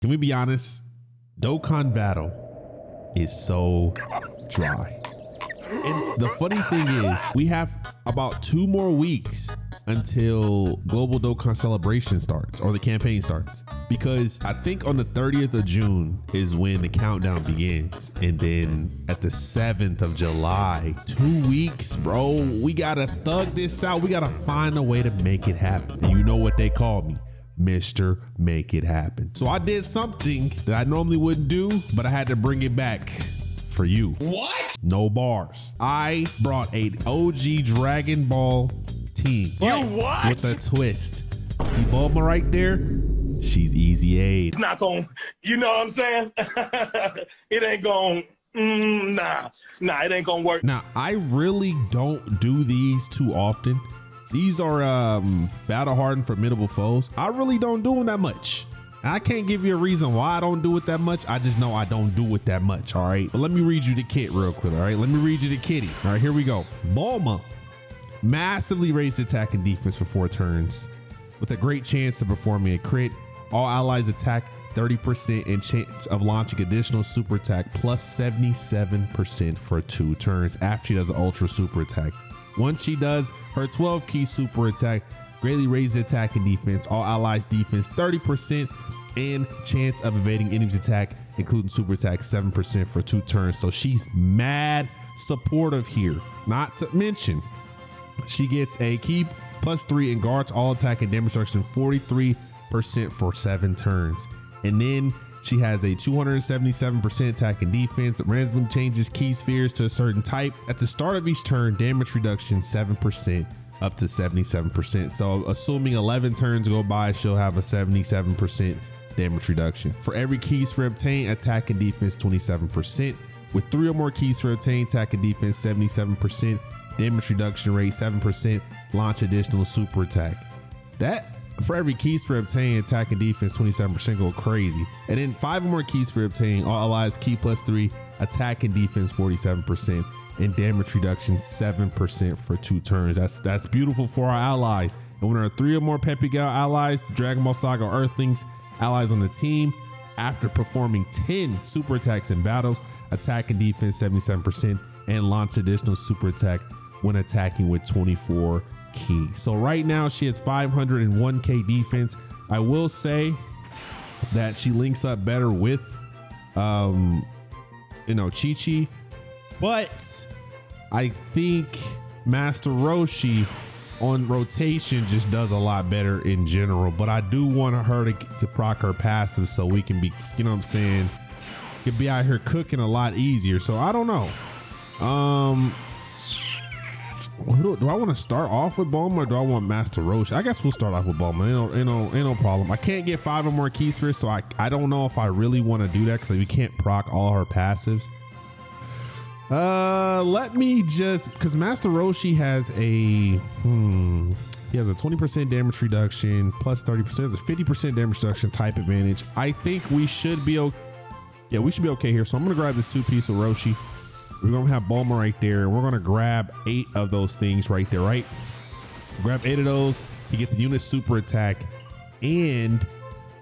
Can we be honest? Dokkan Battle is so dry. And the funny thing is, we have about 2 more weeks until Global Dokkan Celebration starts, or the campaign starts. Because I think on the 30th of June is when the countdown begins. And then at the 7th of July, 2 weeks, bro. We gotta thug this out. We gotta find a way to make it happen. And you know what they call me? Mr. Make It Happen. So I did something that I normally wouldn't do, but I had to bring it back for you. What? No bars. I brought an OG Dragon Ball team. You what? With a twist. See Bulma right there? She's easy aid. It's not gonna, you know what I'm saying? It ain't gonna, nah, it ain't gonna work. Now, I really don't do these too often. These are battle hardened formidable foes. I really don't do them that much. I can't give you a reason why I don't do it that much. I just know I don't do it that much, all right? But let me read you the kit real quick, all right? Let me read you the kitty. All right, here we go. Bulma, massively raised attack and defense for 4 turns with a great chance of performing a crit. All allies attack 30% and chance of launching additional super attack plus 77% for 2 turns after she does an ultra super attack. Once she does her 12 key super attack, greatly raises attack and defense, all allies defense 30% and chance of evading enemies attack, including super attack 7% for 2 turns. So she's mad supportive here. Not to mention, she gets a key +3 and guards all attack and damage reduction 43% for 7 turns. And then she has a 277% attack and defense, randomly changes key spheres to a certain type. At the start of each turn, damage reduction 7% up to 77%. So assuming 11 turns go by, she'll have a 77% damage reduction. For every key sphere obtained, attack and defense 27%. With 3 or more key sphere obtained, attack and defense 77%, damage reduction rate 7%, launch additional super attack. That for every key sphere obtained, attack and defense 27% go crazy. And then 5 or more key sphere obtained, all allies key +3, attack and defense 47%, and damage reduction 7% for 2 turns. That's beautiful for our allies. And when there are 3 or more Peppy Gal allies, Dragon Ball Saga Earthlings allies on the team, after performing 10 super attacks in battles, attack and defense 77%, and launch additional super attack when attacking with 24 key. So right now she has 501k defense. I will say that she links up better with Chi-Chi, but I think Master Roshi on rotation just does a lot better in general. But I do want her to proc her passive so we can be, you know what I'm saying, could be out here cooking a lot easier. So I don't know. Do I want to start off with Bulma or do I want Master Roshi? I guess we'll start off with Bulma. Ain't no problem. I can't get 5 or more key spheres, so I don't know if I really want to do that because we can't proc all her passives. Let me just, because Master Roshi has a he has a 20% damage reduction plus 30%, has a 50% damage reduction type advantage. I think we should be okay. Yeah, we should be okay here. So I'm gonna grab this 2-piece with Roshi. We're gonna have Bulma right there. We're gonna grab 8 of those things right there, right? Grab 8 of those. You get the unit super attack and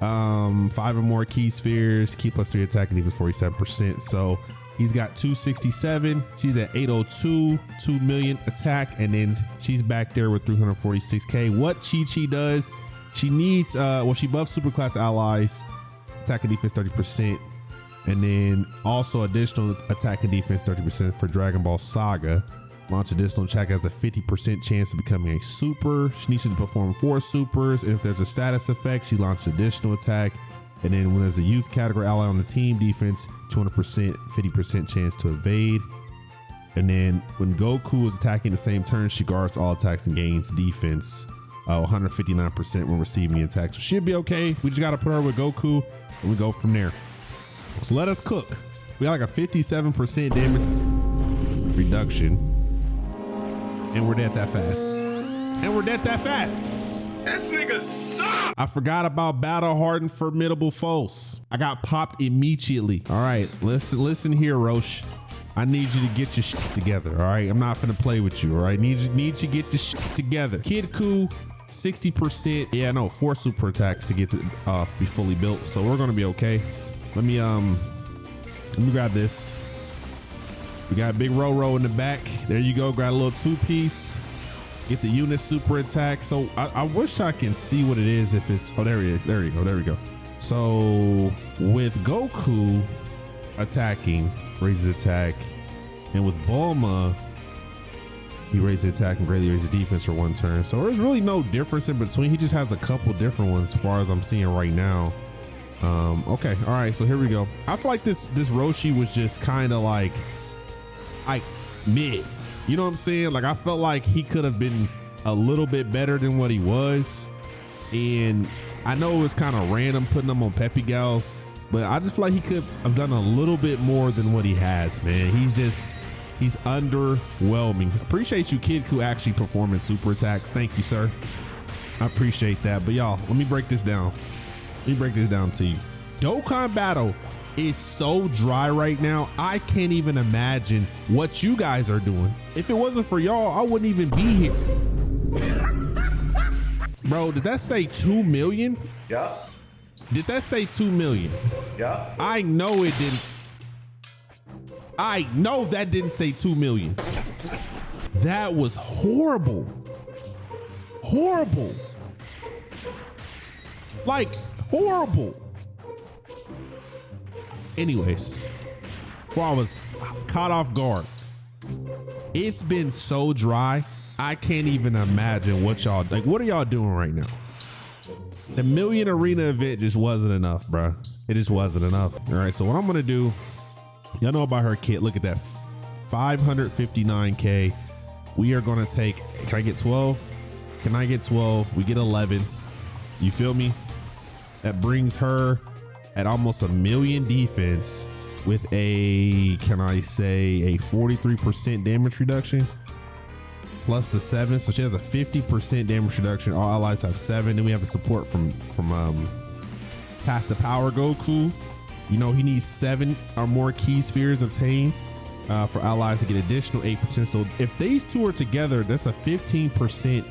5 or more key spheres, key +3 attack and defense 47%. So he's got 267. She's at 802, 2 million attack, and then she's back there with 346k. What Chi-Chi does, she needs she buffs superclass allies, attack and defense 30%. And then also additional attack and defense 30% for Dragon Ball Saga. Launch additional attack has a 50% chance of becoming a super. She needs to perform 4 supers. And if there's a status effect, she launches additional attack. And then when there's a youth category ally on the team, defense 200%, 50% chance to evade. And then when Goku is attacking the same turn, she guards all attacks and gains defense 159% when receiving the attack. So she'll be okay. We just got to put her with Goku and we go from there. So let us cook. We got like a 57% damage reduction. And we're dead that fast. This nigga sucks. I forgot about battle hardened formidable foes. I got popped immediately. All right, listen here, Roshi. I need you to get your shit together, all right? I'm not finna play with you, all right? Need you to get your shit together. Kid Ku 60%. Yeah, no, 4 super attacks to get to be fully built. So we're gonna be okay. Let me grab this. We got big Roro in the back. There you go. Grab a little 2-piece. Get the unit super attack. So I wish I can see what it is if it's, oh, there it is. There you go. There we go. So with Goku attacking, raises attack, and with Bulma, he raises attack and greatly raises defense for 1 turn. So there's really no difference in between. He just has a couple different ones as far as I'm seeing right now. Okay, all right, so here we go. I feel like this Roshi was just kind of like mid. You know what I'm saying? Like I felt like he could have been a little bit better than what he was. And I know it was kind of random putting him on Peppy Gals, but I just feel like he could have done a little bit more than what he has, man. He's underwhelming. Appreciate you, kid, who actually performing super attacks. Thank you, sir. I appreciate that. But y'all, let me break this down. Let me break this down to you. Dokkan Battle is so dry right now. I can't even imagine what you guys are doing. If it wasn't for y'all, I wouldn't even be here. Bro, did that say 2 million? Yeah. Did that say 2 million? Yeah. I know it didn't. I know that didn't say 2 million. That was horrible. Horrible. Like horrible. Anyways, before I was caught off guard, it's been so dry. I can't even imagine what y'all, like, what are y'all doing right now? The Million Arena event just wasn't enough, bro. It just wasn't enough. All right, so what I'm gonna do, y'all know about her kit. Look at that, 559K. We are gonna take, can I get 12? Can I get 12? We get 11. You feel me? That brings her at almost 1 million defense with a, can I say, a 43% damage reduction plus the 7. So she has a 50% damage reduction. All allies have 7. Then we have the support from Path to Power Goku. You know, he needs 7 or more key spheres obtained for allies to get additional 8%. So if these two are together, that's a 15%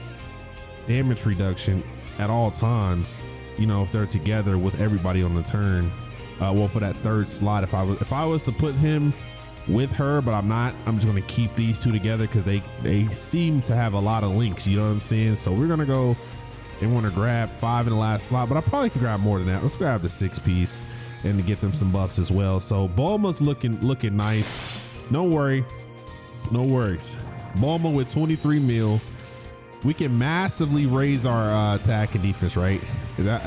damage reduction at all times. You know, if they're together with everybody on the turn. Well, for that 3rd slot, if I was to put him with her, but I'm not, I'm just gonna keep these two together because they seem to have a lot of links. You know what I'm saying? So we're gonna go and want to grab 5 in the last slot, but I probably can grab more than that. Let's grab the 6-piece and to get them some buffs as well. So Bulma's looking nice. No worries. Bulma with 23 mil. We can massively raise our attack and defense, right? Is that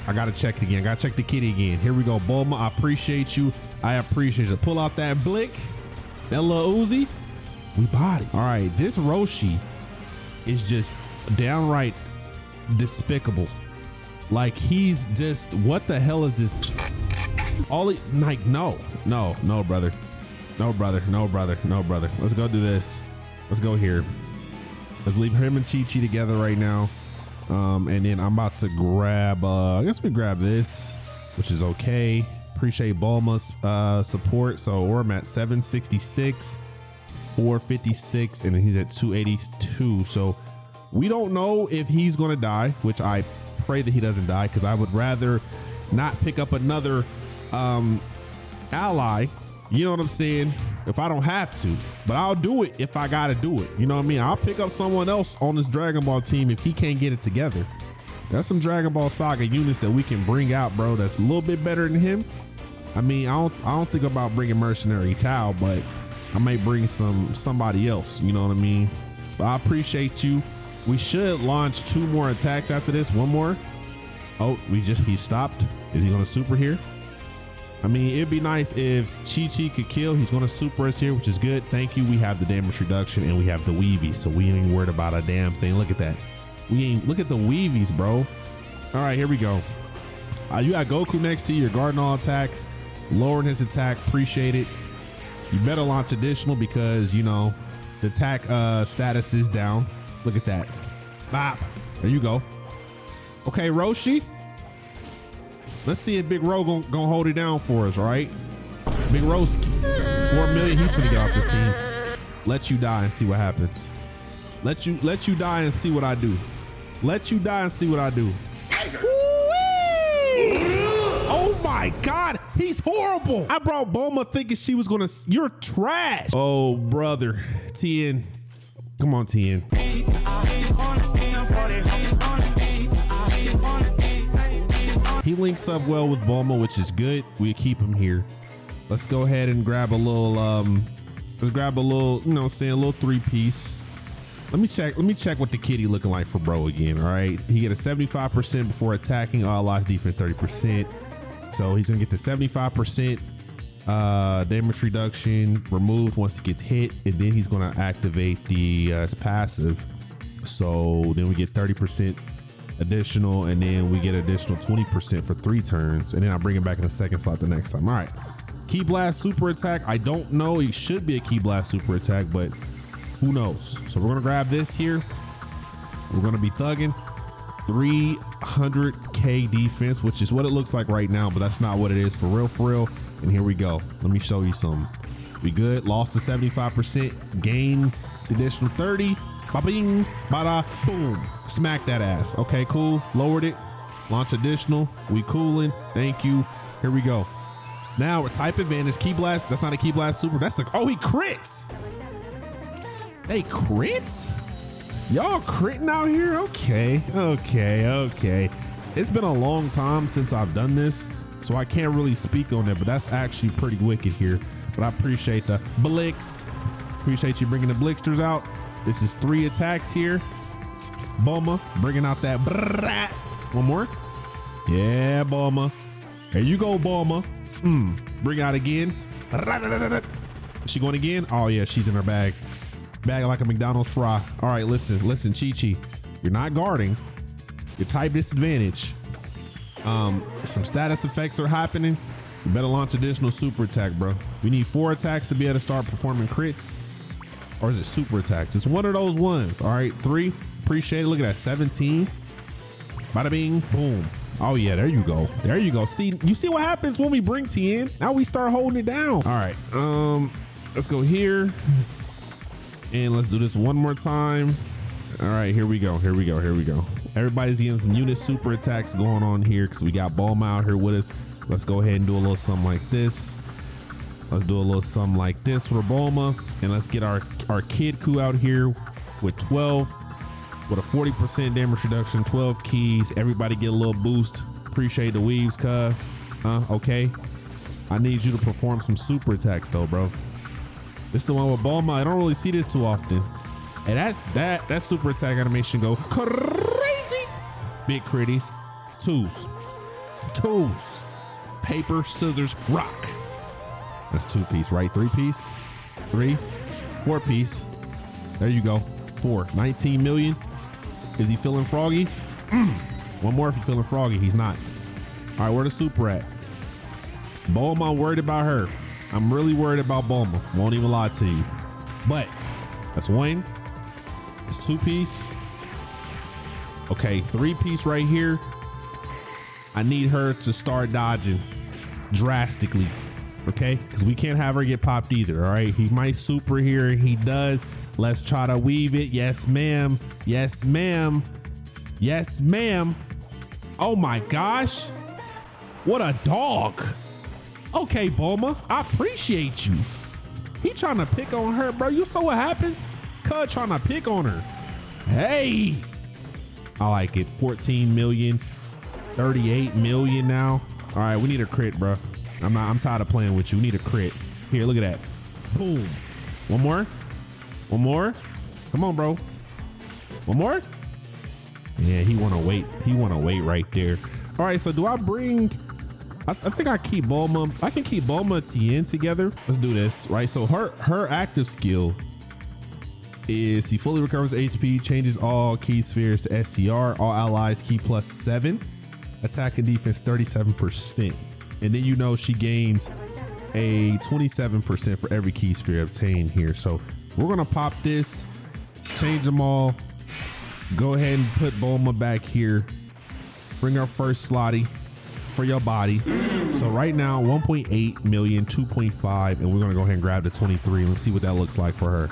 I gotta check it again. I gotta check the kitty again. Here we go, Bulma. I appreciate you. I appreciate you. Pull out that blick, that little Uzi. We body. All right, this Roshi is just downright despicable. Like he's just, what the hell is this? Like no, brother. Let's go do this. Let's go here. Let's leave him and Chi-Chi together right now. And then I'm about to grab, I guess we grab this, which is okay. Appreciate Bulma's support. So we're at 766, 456, and then he's at 282. So we don't know if he's gonna die, which I pray that he doesn't die, because I would rather not pick up another ally. You know what I'm saying? If I don't have to, but I'll do it if I gotta do it. You know what I mean? I'll pick up someone else on this Dragon Ball team if he can't get it together. There's some Dragon Ball Saga units that we can bring out, bro, that's a little bit better than him. I mean, I don't think about bringing Mercenary Tao, but I might bring somebody else. You know what I mean? But I appreciate you. We should launch 2 more attacks after this. 1 more. Oh, he stopped. Is he gonna super here? I mean, it'd be nice if Chi-Chi could kill. He's gonna super us here, which is good. Thank you. We have the damage reduction and we have the Weevies, so we ain't worried about a damn thing. Look at that. Look at the Weevies, bro. All right, here we go. You got Goku next to you. You're guarding all attacks, lowering his attack. Appreciate it. You better launch additional because, you know, the attack status is down. Look at that. Bop. There you go. Okay, Roshi. Let's see if Big Ro gonna hold it down for us, all right? Big Roski, 4 million. He's gonna get off this team. Let you die and see what happens. Let you die and see what I do. Let you die and see what I do. Oh my God, he's horrible. I brought Bulma thinking she was gonna, you're trash. Oh brother, TN, come on TN. He links up well with Bulma, which is good. We keep him here. Let's go ahead and grab a little, let's grab a little, you know what I'm saying, a little 3-piece. Let me check what the kitty looking like for bro again, all right? He get a 75% before attacking, allies defense 30%. So he's gonna get the 75% damage reduction removed once he gets hit, and then he's gonna activate the his passive. So then we get 30% additional, and then we get additional 20% for 3 turns, and then I bring it back in the second slot the next time. All right, Ki Blast super attack. I don't know, it should be a Ki Blast super attack, but who knows? So we're gonna grab this here. We're gonna be thugging 300k defense, which is what it looks like right now, but that's not what it is for real. And here we go. Let me show you something. We good. Lost the 75%, gain the additional 30. Ba-bing, bada, boom. Smack that ass. Okay, cool. Lowered it. Launch additional. We cooling. Thank you. Here we go. Now we're type advantage. Ki Blast. That's not a Ki Blast super. That's a, oh, he crits. They crits? Y'all critting out here? Okay. It's been a long time since I've done this, so I can't really speak on it, but that's actually pretty wicked here. But I appreciate the Blix. Appreciate you bringing the Blixters out. This is 3 attacks here. Bulma bringing out that brat. One more. Yeah, Bulma. There you go, Bulma. Bring out again. Is she going again? Oh yeah, she's in her bag. Bag like a McDonald's fry. All right, listen, Chi-Chi. You're not guarding. You're type disadvantage. Some status effects are happening. You better launch additional super attack, bro. We need 4 attacks to be able to start performing crits. Or is it super attacks? It's one of those ones. All right, 3. Appreciate it. Look at that, 17. Bada bing, boom. Oh yeah, there you go. There you go. See, you see what happens when we bring T in? Now we start holding it down. All right, let's go here. And let's do this one more time. All right, here we go. Everybody's getting some unit super attacks going on here because we got Bulma out here with us. Let's go ahead and do a little something like this. Let's do a little something like this for Bulma. And let's get our Kid Ku out here with 12, with a 40% damage reduction, 12 keys. Everybody get a little boost. Appreciate the weaves, cuz. Okay. I need you to perform some super attacks though, bro. This is the one with Bulma. I don't really see this too often. And that super attack animation go crazy. Big critties. Twos. Paper, scissors, rock. That's 2-piece, right? 3-piece. 3, 4-piece. There you go. 4. 19 million. Is he feeling froggy? One more if he's feeling froggy. He's not. All right, where the super at? Bulma, I'm worried about her. I'm really worried about Bulma. Won't even lie to you. But that's 1. It's 2-piece. Okay, 3-piece right here. I need her to start dodging drastically. Okay, because we can't have her get popped either. All right, he might super here. He does. Let's try to weave it. Yes, ma'am. Yes, ma'am. Yes, ma'am. Oh my gosh. What a dog. Okay, Bulma, I appreciate you. He trying to pick on her, bro. You saw what happened? Cuz trying to pick on her. Hey, I like it. 14 million, 38 million now. All right, we need a crit, bro. I'm tired of playing with you. We need a crit. Here, look at that. Boom. One more. Come on, bro. One more. Yeah, he wanna wait. He wanna wait right there. All right, so do I bring, I think I keep Bulma. I can keep Bulma and Tien together. Let's do this, right? So her active skill is he fully recovers HP, changes all key spheres to STR, all allies key +7, attack and defense 37%. And then you know she gains a 27% for every key sphere obtained here. So we're gonna pop this, change them all, go ahead and put Bulma back here, bring our first slotty for your body. So right now 1.8 million, 2.5, and we're gonna go ahead and grab the 23. Let's see what that looks like for her.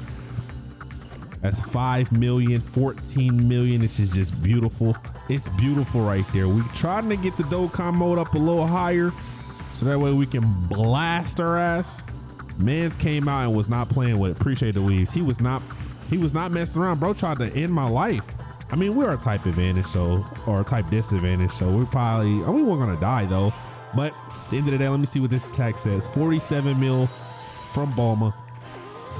That's 5 million, 14 million. This is just beautiful. It's beautiful right there. We're trying to get the Dokkan mode up a little higher so that way we can blast our ass. Mans came out and was not playing with it. Appreciate the weaves. He was not messing around. Bro tried to end my life. I mean, we're a type advantage, so, or a type disadvantage, so we're probably, we weren't gonna die though. But at the end of the day, let me see what this attack says. 47 mil from Bulma.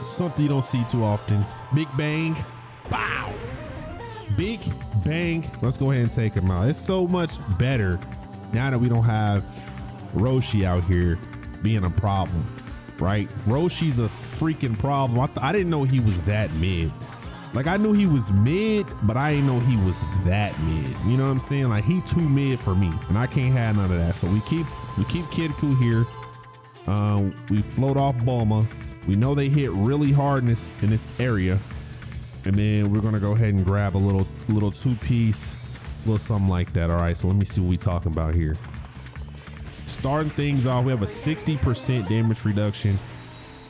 Something you don't see too often. Big bang, bow. Big bang. Let's go ahead and take him out. It's so much better now that we don't have Roshi out here being a problem, right? Roshi's a freaking problem. I didn't know he was that mid. Like, I knew he was mid, but I didn't know he was that mid. You know what I'm saying? Like, he too mid for me, and I can't have none of that. So we keep Kid-Ku here. We float off Bulma. We know they hit really hard in this area, and then we're gonna go ahead and grab a little 2-piece, little something like that. All right, so let me see what we talking about here. Starting things off, we have a 60% damage reduction.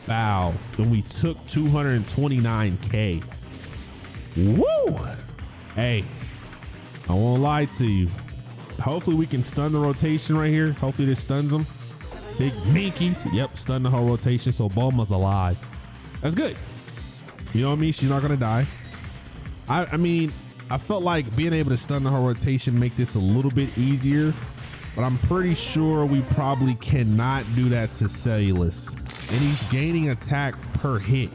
Bow, and we took 229K. Woo! Hey, I won't lie to you. Hopefully we can stun the rotation right here. Hopefully this stuns them. Big minkies. Yep, stun the whole rotation, so Bulma's alive. That's good. You know what I mean? She's not gonna die. I mean, I felt like being able to stun the whole rotation make this a little bit easier, but I'm pretty sure we probably cannot do that to Cellulus. And he's gaining attack per hit.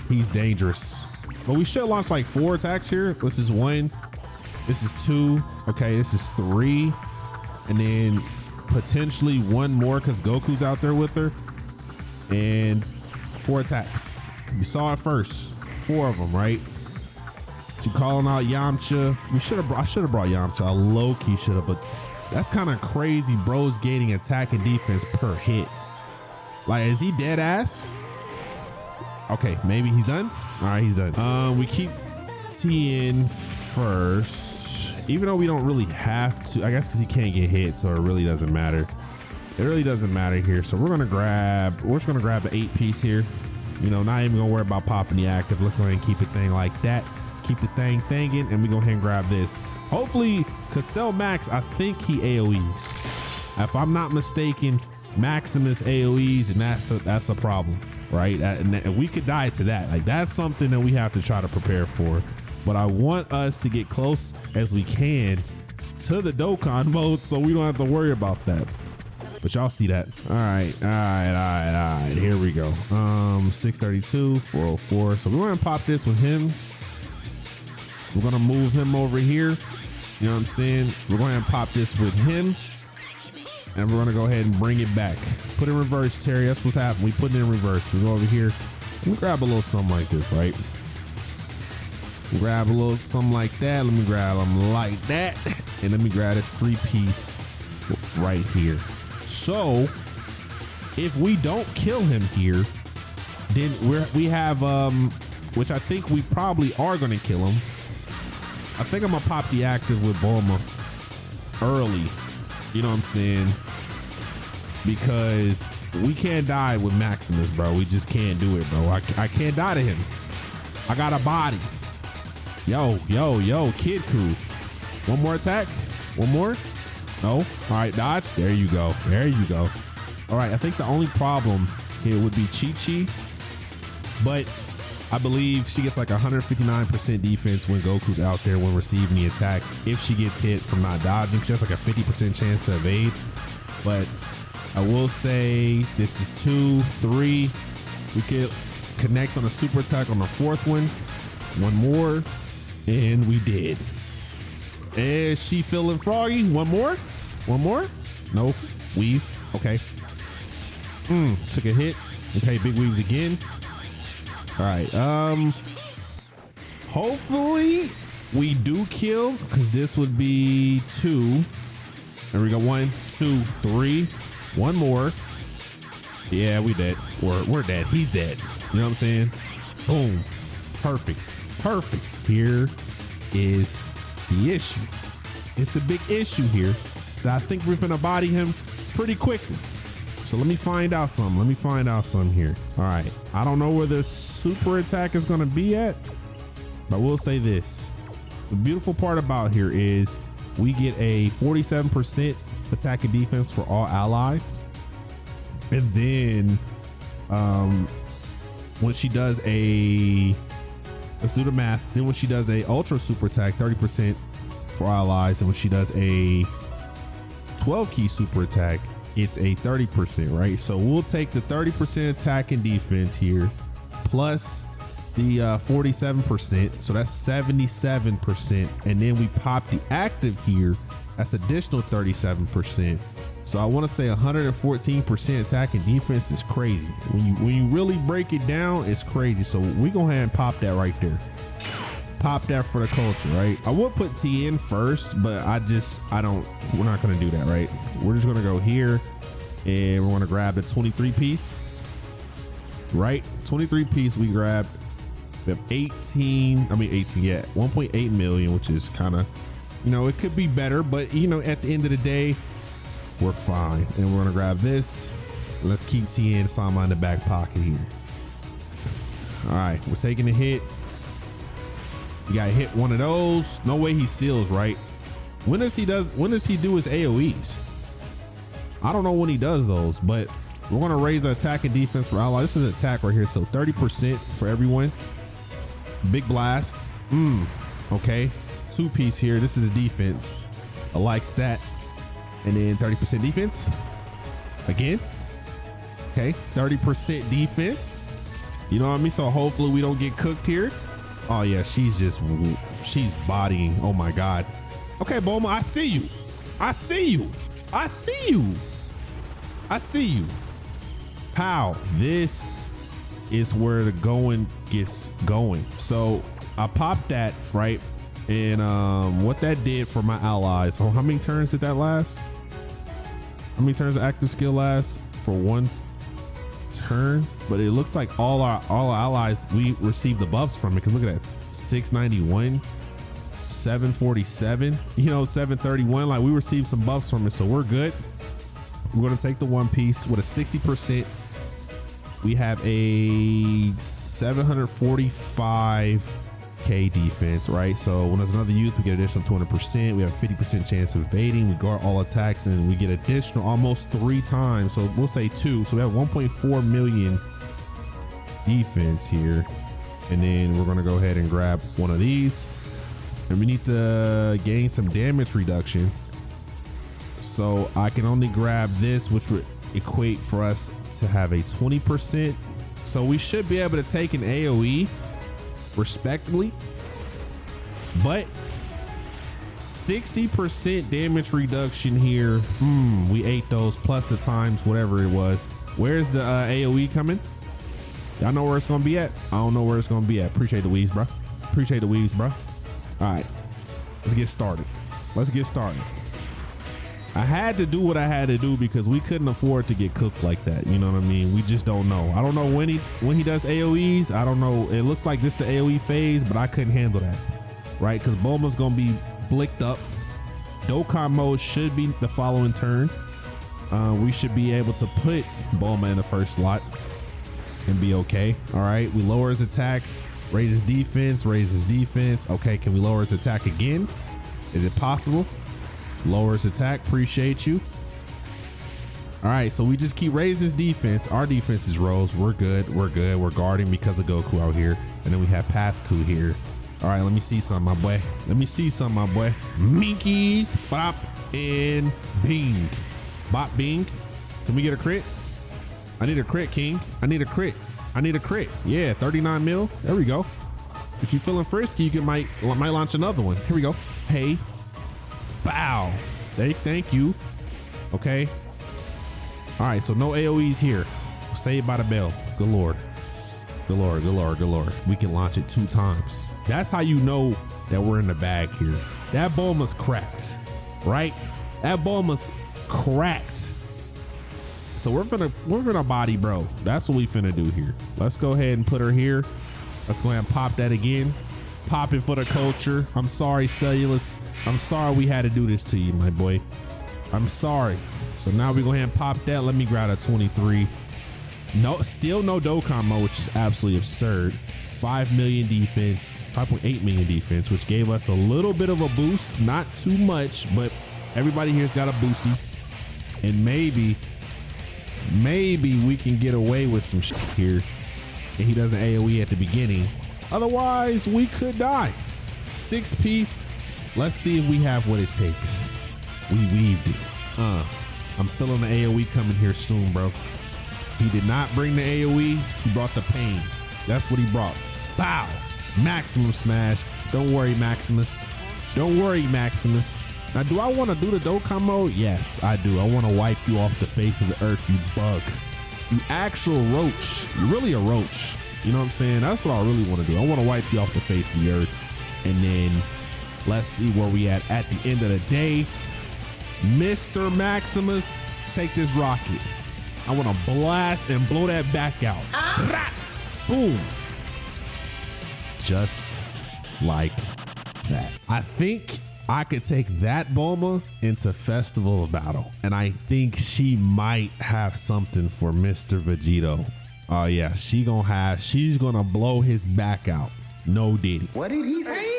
He's dangerous. But we should launch like 4 attacks here. This is 1. This is 2. Okay, this is 3. And then potentially 1 more because Goku's out there with her. And 4 attacks. You saw it first. 4 of them, right? She calling out Yamcha. I should have brought Yamcha. I low-key should have, but that's kind of crazy. Bro's gaining attack and defense per hit. Like, is he dead ass? Okay, maybe he's done. All right, he's done. We keep Tien first, even though we don't really have to, I guess, because he can't get hit, so it really doesn't matter. It really doesn't matter here. So we're just gonna grab the 8-piece here. You know, not even gonna worry about popping the active. Let's go ahead and keep the thing like that. Keep the thing thangin', and we go ahead and grab this. Hopefully, because Cell Max, I think he AoEs. If I'm not mistaken, Maximus AoEs, and that's a problem, right? And we could die to that. Like, that's something that we have to try to prepare for. But I want us to get close as we can to the Dokkan mode, so we don't have to worry about that. But y'all see that. All right. Here we go. 632, 404. So we're gonna pop this with him. We're gonna move him over here. You know what I'm saying? We're going to pop this with him, and we're gonna go ahead and bring it back. Put it in reverse, Terry. That's what's happening. We put it in reverse. We go over here. Let me grab a little something like this, right? We grab a little something like that. Let me grab them like that, and let me grab this 3-piece right here. So if we don't kill him here, then we have which I think we probably are gonna kill him. I think I'm gonna pop the active with Bulma early. You know what I'm saying? Because we can't die with Maximus, bro. We just can't do it, bro. I can't die to him. I got a body. Yo, Kid-Ku. One more attack? One more? No? All right, dodge. There you go. There you go. All right, I think the only problem here would be Chi-Chi, but I believe she gets like 159% defense when Goku's out there when receiving the attack. If she gets hit from not dodging, she has like a 50% chance to evade. But I will say this is 2, 3. We could connect on a super attack on the 4th one. One more, and we did. Is she feeling froggy? One more? One more? Nope. Weave. Okay. Took a hit. Okay, big weaves again. All right. Hopefully we do kill, because this would be 2. There we go. 1, 2, 3. One more. Yeah, we dead. We're dead. He's dead. You know what I'm saying? Boom. Perfect. Perfect. Here is the issue. It's a big issue here that I think we're gonna body him pretty quickly. So let me find out something here. All right, I don't know where the super attack is gonna be at, but we'll say this. The beautiful part about here is we get a 47% attack and defense for all allies. And then when she does a, let's do the math. Then when she does a ultra super attack, 30% for allies. And when she does a 12 key super attack, it's a 30%, right? So we'll take the 30% attack and defense here plus the 47%. So that's 77%. And then we pop the active here. That's additional 37%. So I want to say 114% attack and defense is crazy. When you really break it down, it's crazy. So we go ahead and pop that right there. Pop that for the culture, right? I would put T in first, but we're not gonna do that, right? We're just gonna go here and we're gonna grab the 23 piece, right? 23 piece we grabbed. We have 18, yeah, 1.8 million, which is kind of, you know, it could be better, but you know, at the end of the day, we're fine. And we're gonna grab this. Let's keep TN-sama in the back pocket here. All right, we're taking a hit. You gotta hit one of those. No way he seals, right? When does he do his AoEs? I don't know when he does those, but we're gonna raise our attack and defense for allies. This is attack right here, so 30% for everyone. Big blast. Okay. 2-piece here. This is a defense. I like that. And then 30% defense. Again. Okay. 30% defense. You know what I mean? So hopefully we don't get cooked here. Oh yeah, she's bodying. Oh my God. Okay, Bulma, I see you. I see you. I see you. I see you. Pow. This is where the going gets going. So I popped that, right? And what that did for my allies. Oh, how many turns did that last? How many turns the active skill last? For 1 turn. But it looks like all our allies, we received the buffs from it, because look at that, 691, 747, you know, 731. Like, we received some buffs from it, so we're good. We're going to take the 1 piece with a 60%. We have a 745k defense, right? So when there's another youth, we get additional 200%. We have a 50% chance of evading. We guard all attacks, and we get additional almost 3 times. So we'll say 2. So we have 1.4 million defense here. And then we're gonna go ahead and grab one of these. And we need to gain some damage reduction. So I can only grab this, which would equate for us to have a 20%. So we should be able to take an AoE respectively, but 60% damage reduction here. We ate those plus the times whatever it was. Where's the AoE coming? Y'all know where it's gonna be at? I don't know where it's gonna be at. Appreciate the weaves, bro. Appreciate the weaves, bro. All right, let's get started. Let's get started. I had to do what I had to do because we couldn't afford to get cooked like that. You know what I mean? We just don't know. I don't know when he does AoEs. I don't know. It looks like this the AoE phase, but I couldn't handle that, right? Because Bulma's gonna be blicked up. Dokkan mode should be the following turn. We should be able to put Bulma in the first slot and be okay. All right, we lower his attack, raises defense, raises defense. Okay, can we lower his attack again? Is it possible? Lower his attack, appreciate you. All right, so we just keep raising his defense. Our defense is rose. We're good. We're good. We're guarding because of Goku out here. And then we have Pathku here. All right, let me see something, my boy. Let me see something, my boy. Minkies, bop, and bing. Bop, bing. Can we get a crit? I need a crit, King. I need a crit. I need a crit. Yeah, 39 mil. There we go. If you're feeling frisky, you might launch another one. Here we go. Hey. Bow. Thank you. Okay. All right, so no AoEs here. Saved by the bell. Good Lord. Good Lord, good Lord, good Lord. We can launch it 2 times. That's how you know that we're in the bag here. That Bulma's cracked, right? That Bulma's cracked. So we're finna body bro. That's what we finna do here. Let's go ahead and put her here. Let's go ahead and pop that again. Pop it for the culture. I'm sorry, Cellulus. I'm sorry we had to do this to you, my boy. I'm sorry. So now we go ahead and pop that. Let me grab a 23. No, still no Dokkan mode, which is absolutely absurd. 5 million defense, 5.8 million defense, which gave us a little bit of a boost. Not too much, but everybody here's got a boosty. And maybe we can get away with some shit here. And he doesn't AoE at the beginning. Otherwise, we could die. 6-piece. Let's see if we have what it takes. We weaved it. I'm feeling the AoE coming here soon, bro. He did not bring the AoE. He brought the pain. That's what he brought. Bow. Maximum smash. Don't worry, Maximus. Don't worry, Maximus. Now, do I want to do the Dokkan mode? Yes, I do. I want to wipe you off the face of the earth, you bug. You actual roach. You're really a roach. You know what I'm saying? That's what I really want to do. I want to wipe you off the face of the earth. And then let's see where we at the end of the day. Mr. Maximus, take this rocket. I want to blast and blow that back out. Boom. Just like that. I think I could take that Bulma into Festival of Battle. And I think she might have something for Mr. Vegito. Oh yeah, she's gonna blow his back out. No diddy. What did he say?